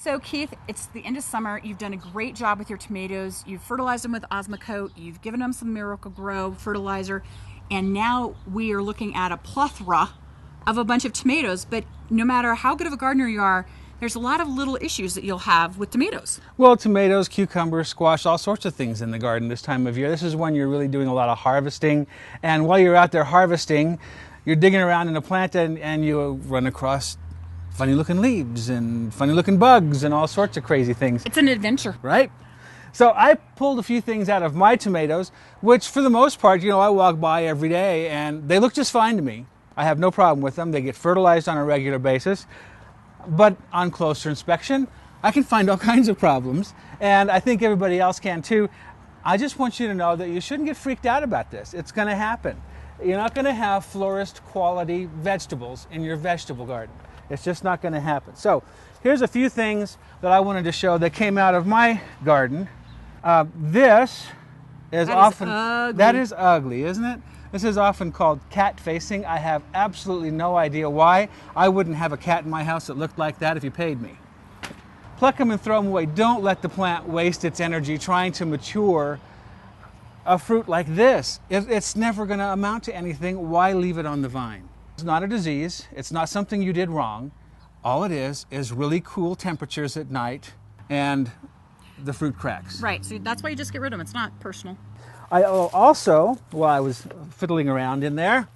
So Keith, it's the end of summer. You've done a great job with your tomatoes. You've fertilized them with Osmocote. You've given them some Miracle Grow fertilizer. And now we are looking at a plethora of a bunch of tomatoes. But no matter how good of a gardener you are, there's a lot of little issues that you'll have with tomatoes. Well, tomatoes, cucumbers, squash, all sorts of things in the garden this time of year. This is when you're really doing a lot of harvesting. And while you're out there harvesting, you're digging around in a plant and you run across funny looking leaves and funny looking bugs and all sorts of crazy things. It's an adventure. Right? So I pulled a few things out of my tomatoes, which for the most part, I walk by every day and they look just fine to me. I have no problem with them. They get fertilized on a regular basis. But on closer inspection, I can find all kinds of problems, and I think everybody else can too. I just want you to know that you shouldn't get freaked out about this. It's going to happen. You're not going to have florist quality vegetables in your vegetable garden. It's just not going to happen. So here's a few things that I wanted to show that came out of my garden. This is that is ugly, isn't it? This is often called cat facing. I have absolutely no idea why. I wouldn't have a cat in my house that looked like that if you paid me. Pluck them and throw them away. Don't let the plant waste its energy trying to mature a fruit like this. It's never going to amount to anything. Why leave it on the vine? It's not a disease. It's not something you did wrong. All it is really cool temperatures at night and the fruit cracks. Right, so that's why you just get rid of them. It's not personal. I also, while I was fiddling around in there,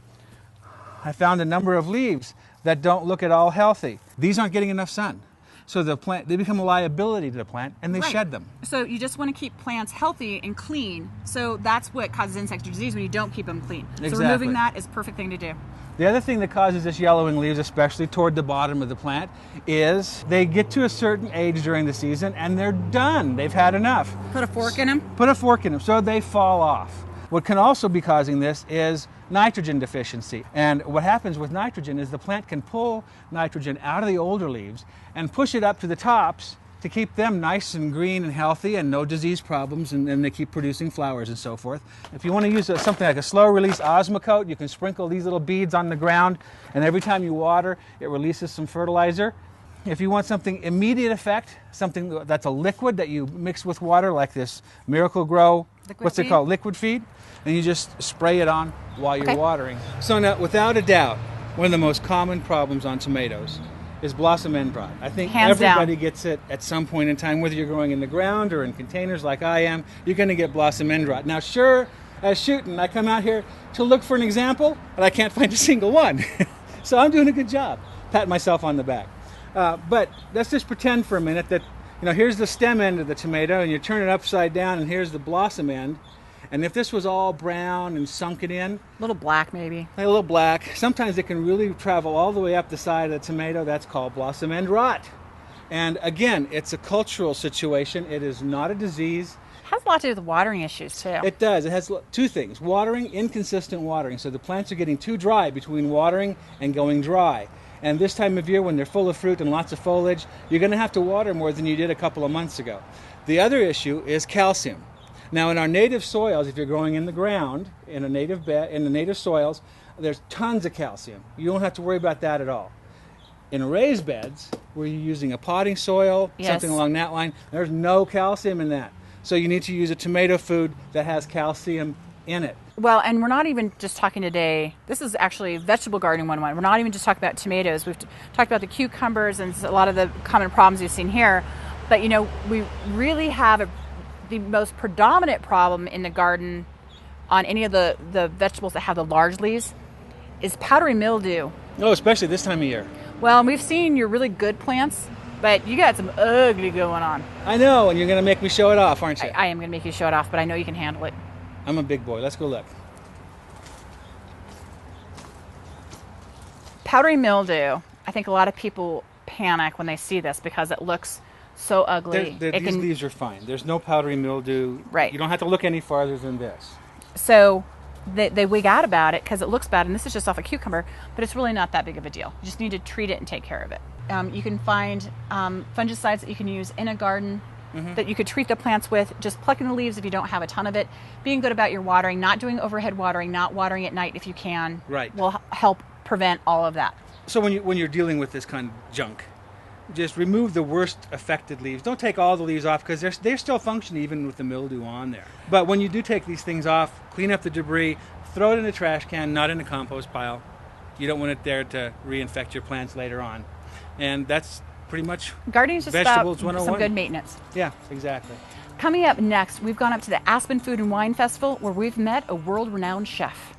I found a number of leaves that don't look at all healthy. These aren't getting enough sun. So the plant, they become a liability to the plant and they shed them. So you just want to keep plants healthy and clean. So that's what causes insect disease when you don't keep them clean. Exactly. So removing that is a perfect thing to do. The other thing that causes this yellowing leaves, especially toward the bottom of the plant, is they get to a certain age during the season and they're done. They've had enough. Put a fork in them? Put a fork in them, so they fall off. What can also be causing this is nitrogen deficiency. And what happens with nitrogen is the plant can pull nitrogen out of the older leaves and push it up to the tops to keep them nice and green and healthy and no disease problems, and then they keep producing flowers and so forth. If you want to use something like a slow release Osmocote, you can sprinkle these little beads on the ground, and every time you water, it releases some fertilizer. If you want something immediate effect, something that's a liquid that you mix with water, like this Miracle Grow, liquid feed, and you just spray it on while you're watering. So now, without a doubt, one of the most common problems on tomatoes is blossom end rot. I think everybody gets it at some point in time, whether you're growing in the ground or in containers like I am, you're going to get blossom end rot. Now, sure as shooting, I come out here to look for an example, and I can't find a single one. So I'm doing a good job, patting myself on the back. But let's just pretend for a minute that, here's the stem end of the tomato, and you turn it upside down, and here's the blossom end. And if this was all brown and sunken in, A little black maybe. A little black. Sometimes it can really travel all the way up the side of the tomato. That's called blossom end rot. And again, it's a cultural situation. It is not a disease. It has a lot to do with watering issues too. It does. It has two things. Watering, inconsistent watering. So the plants are getting too dry between watering and going dry. And this time of year when they're full of fruit and lots of foliage, you're going to have to water more than you did a couple of months ago. The other issue is calcium. Now, in our native soils, if you're growing in the ground, in a native bed, in the native soils, there's tons of calcium. You don't have to worry about that at all. In raised beds, where you're using a potting soil, something along that line, there's no calcium in that. So you need to use a tomato food that has calcium in it. Well, and we're not even just talking today, this is actually Vegetable Gardening 101. We're not even just talking about tomatoes. We've talked about the cucumbers and a lot of the common problems you've seen here. But, we really have the most predominant problem in the garden on any of the vegetables that have the large leaves is powdery mildew. Oh, especially this time of year. Well, and we've seen your really good plants, but you got some ugly going on. I know, and you're going to make me show it off, aren't you? I am going to make you show it off, but I know you can handle it. I'm a big boy. Let's go look. Powdery mildew, I think a lot of people panic when they see this because it looks so ugly. These leaves are fine. There's no powdery mildew. Right. You don't have to look any farther than this. So they wig out about it because it looks bad, and this is just off a cucumber, but it's really not that big of a deal. You just need to treat it and take care of it. You can find fungicides that you can use in a garden that you could treat the plants with, just plucking the leaves if you don't have a ton of it, being good about your watering, not doing overhead watering, not watering at night if you can, will help prevent all of that. So when you're dealing with this kind of junk, just remove the worst affected leaves. Don't take all the leaves off because they're still functioning even with the mildew on there. But when you do take these things off, clean up the debris, throw it in a trash can, not in a compost pile. You don't want it there to reinfect your plants later on. And that's pretty much gardening is just vegetables about 101. some good maintenance. Yeah, exactly. Coming up next, we've gone up to the Aspen Food and Wine Festival where we've met a world-renowned chef.